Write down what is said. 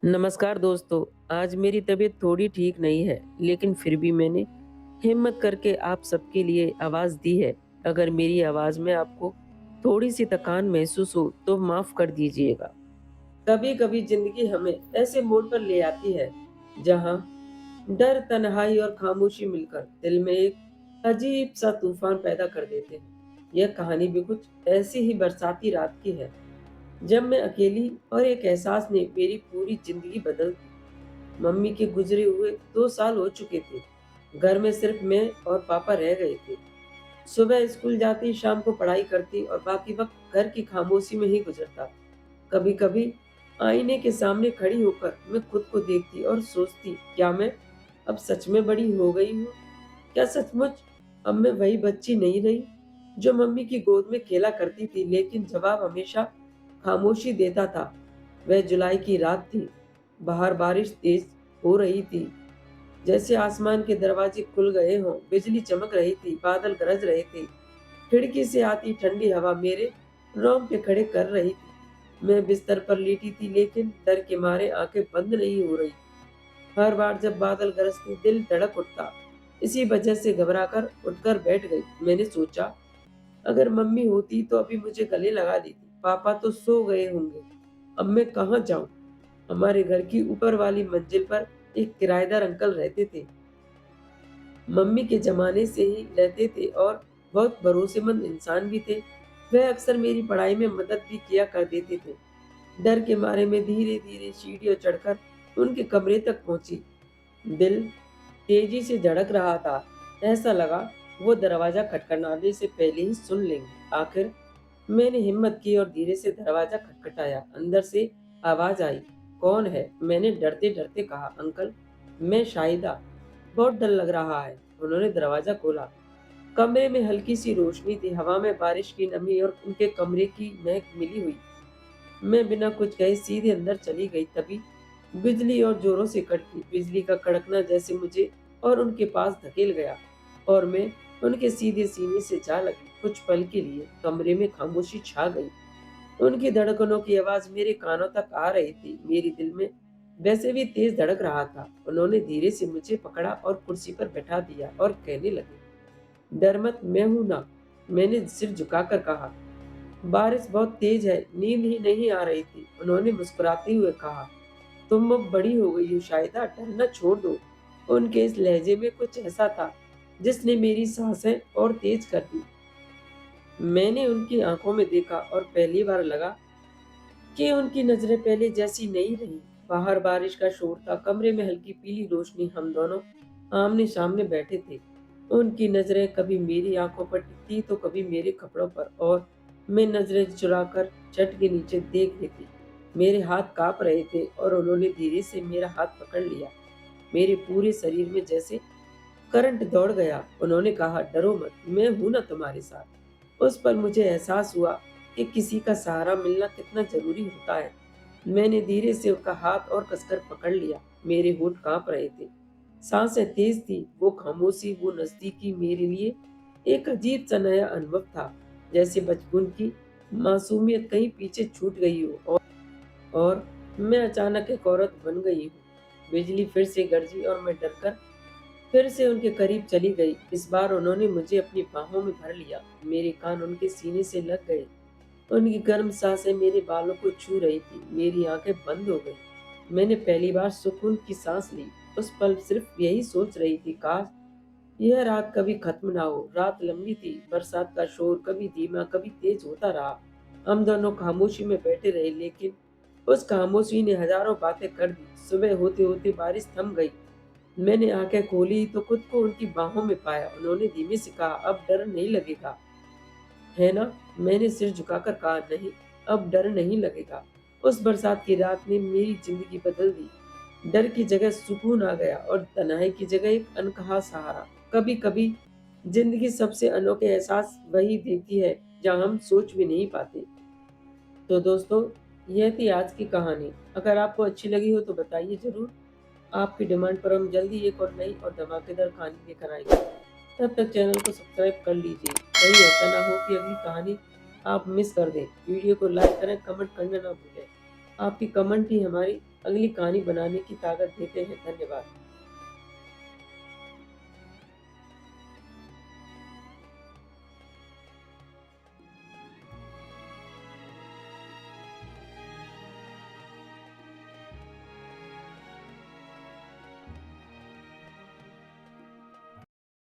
नमस्कार दोस्तों। आज मेरी तबीयत थोड़ी ठीक नहीं है, लेकिन फिर भी मैंने हिम्मत करके आप सबके लिए आवाज़ दी है। अगर मेरी आवाज़ में आपको थोड़ी-सी थकान महसूस हो, तो माफ़ कर दीजिएगा। कभी-कभी ज़िंदगी हमें ऐसे मोड़ पर ले आती है, जहाँ डर, तन्हाई और खामोशी मिलकर दिल में एक अजीब-सा तूफ़ान पैदा कर देते हैं। यह कहानी भी कुछ ऐसी ही बरसाती रात की है, जब मैं अकेली और एक एहसास ने मेरी पूरी ज़िंदगी बदल दी। मम्मी के गुजरे हुए 2 साल हो चुके थे। घर में सिर्फ मैं और पापा रह गए थे। सुबह स्कूल जाती, शाम को पढ़ाई करती और बाकी वक्त घर की खामोशी में ही गुजरता। कभी-कभी आईने के सामने खड़ी होकर मैं खुद को देखती और सोचती, क्या मैं अब सच में बड़ी हो गई हूँ? क्या सचमुच अब मैं वही बच्ची नहीं रही, जो मम्मी की गोद में खेला करती थी? लेकिन जवाब हमेशा खामोशी देता था। वह जुलाई की रात थी। बाहर बारिश तेज हो रही थी, जैसे आसमान के दरवाजे खुल गए हों। बिजली चमक रही थी, बादल गरज रहे थे। खिड़की से आती ठंडी हवा मेरे रोंगटे खड़े कर रही थी। मैं बिस्तर पर लेटी थी, लेकिन डर के मारे आंखें बंद नहीं हो रही। हर बार जब बादल गरजते, दिल धड़क उठता। इसी वजह से घबराकर उठकर बैठ गई। मैंने सोचा, अगर मम्मी होती तो अभी मुझे गले लगा लेती। पापा तो सो गए होंगे। अब मैं कहाँ जाऊँ? हमारे घर की ऊपर वाली मंजिल पर एक किराएदार अंकल रहते थे। मम्मी के ज़माने से ही रहते थे और बहुत भरोसेमंद इंसान भी थे। वह अक्सर मेरी पढ़ाई में मदद भी किया कर देते थे। डर के मारे मैं धीरे-धीरे सीढ़ियों चढ़कर उनके कमरे तक पहुँची। दिल तेज़ी से धड़क रहा था। ऐसा लगा वो दरवाज़ा खटखटाने से पहले ही सुन लेंगे। आखिर मैंने हिम्मत की और धीरे से दरवाज़ा खटखटाया। अंदर से आवाज़ आई, "कौन है?" मैंने डरते-डरते कहा, "अंकल, मैं शाहिदा। बहुत डर लग रहा है।" उन्होंने दरवाज़ा खोला। कमरे में हल्की सी रोशनी थी, हवा में बारिश की नमी और उनके कमरे की महक मिली हुई। मैं बिना कुछ कहे सीधे अंदर चली गई। तभी बिजली और जोरों से कड़की। बिजली का कड़कना जैसे मुझे और उनके पास धकेल गया और मैं उनके सीधे सीने से जा लगी। कुछ पल के लिए कमरे में खामोशी छा गई। उनकी धड़कनों की आवाज़ मेरे कानों तक आ रही थी। मेरी दिल में वैसे भी तेज धड़क रहा था। उन्होंने धीरे से मुझे पकड़ा और कुर्सी पर बैठा दिया और कहने लगे, "डर मत, मैं हूं ना।" मैंने सिर झुकाकर कहा, "बारिश बहुत तेज है, नींद ही नहीं आ रही थी।" उन्होंने मुस्कुराते हुए कहा, "तुम अब बड़ी हो गई हो शाहिदा, डरना छोड़ दो।" उनके इस लहजे में कुछ ऐसा था जिसने मेरी सांसें और तेज कर दी। मैंने उनकी आंखों में देखा और पहली बार लगा कि उनकी नजरें पहले जैसी नहीं रही। बाहर बारिश का शोर था, कमरे में हल्की पीली रोशनी। हम दोनों आमने सामने बैठे थे। उनकी नजरें कभी मेरी आंखों पर टिकती तो कभी मेरे कपड़ों पर, और मैं नजरें चुराकर छत के नीचे देख लेती। मेरे हाथ कांप रहे थे और उन्होंने धीरे से मेरा हाथ पकड़ लिया। मेरे पूरे शरीर में जैसे करंट दौड़ गया। उन्होंने कहा, "डरो मत, मैं हूं ना तुम्हारे साथ।" उस पर मुझे एहसास हुआ कि किसी का सहारा मिलना कितना जरूरी होता है। मैंने धीरे से उनका हाथ और कसकर पकड़ लिया। मेरे होंठ कांप रहे थे, सांसें तेज थी। वो खामोशी, वो नजदीकी मेरे लिए एक अजीब सा नया अनुभव था, जैसे बचपन की मासूमियत कहीं पीछे छूट गई हो और मैं अचानक एक औरत बन गई हूँ। बिजली फिर से गरजी और मैं डरकर फिर से उनके करीब चली गई। इस बार उन्होंने मुझे अपनी बाहों में भर लिया। मेरे कान उनके सीने से लग गए। उनकी गर्म सांसें मेरे बालों को छू रही थी। मेरी आंखें बंद हो गई। मैंने पहली बार सुकून की सांस ली। उस पल सिर्फ यही सोच रही थी, काश यह रात कभी खत्म ना हो। रात लंबी थी। बरसात का शोर कभी धीमा कभी तेज होता रहा। हम दोनों खामोशी में बैठे रहे, लेकिन उस खामोशी ने हजारों बातें कर दी। सुबह होते होते बारिश थम गई। मैंने आंखें खोली तो खुद को उनकी बाहों में पाया। उन्होंने धीमे से कहा, "अब डर नहीं लगेगा, है ना?" मैंने सिर झुकाकर कहा, "नहीं, अब डर नहीं लगेगा।" उस बरसात की रात ने मेरी जिंदगी बदल दी। डर की जगह सुकून आ गया और तन्हाई की जगह एक अनकहा सहारा। कभी कभी जिंदगी सबसे अनोखे एहसास वही देती है, जहाँ हम सोच भी नहीं पाते। तो दोस्तों, यह थी आज की कहानी। अगर आपको अच्छी लगी हो तो बताइए जरूर। आपकी डिमांड पर हम जल्दी एक और नई और धमाकेदार कहानी लेकर आएंगे। तब तक चैनल को सब्सक्राइब कर लीजिए। कहीं ऐसा ना हो कि अगली कहानी आप मिस कर दें। वीडियो को लाइक करें, कमेंट करना ना भूलें। आपकी कमेंट ही हमारी अगली कहानी बनाने की ताकत देते हैं। धन्यवाद।